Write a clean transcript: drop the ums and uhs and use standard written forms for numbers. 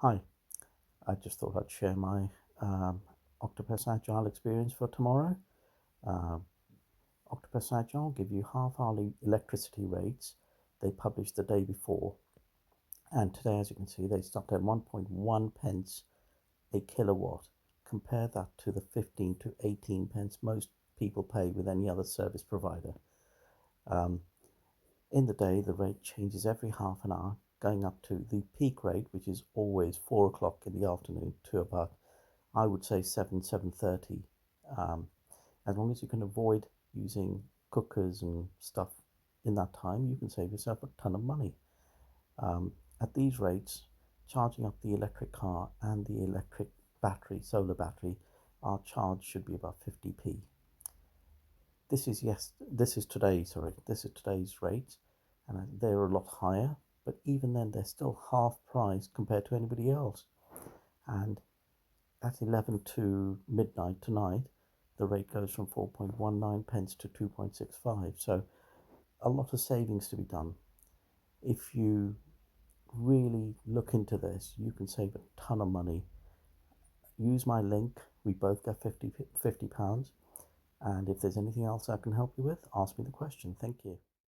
Hi, I just thought I'd share my Octopus Agile experience for tomorrow. Um, Octopus Agile give you half-hourly electricity rates. They published the day before, and today, as you can see, they stopped at 1.1 pence a kilowatt. Compare that to the 15 to 18 pence most people pay with any other service provider. In the day, the rate changes every half an hour, going up to the peak rate, which is always 4 o'clock in the afternoon, to about, I would say, 7:30. As long as you can avoid using cookers and stuff in that time, you can save yourself a ton of money. At these rates, charging up the electric car and the electric battery, solar battery, our charge should be about 50p. This is today's rate, and they're a lot higher. But even then, they're still half price compared to anybody else. And at 11 to midnight tonight, the rate goes from 4.19 pence to 2.65. So a lot of savings to be done. If you really look into this, you can save a ton of money. Use my link. We both get £50. And if there's anything else I can help you with, ask me the question. Thank you.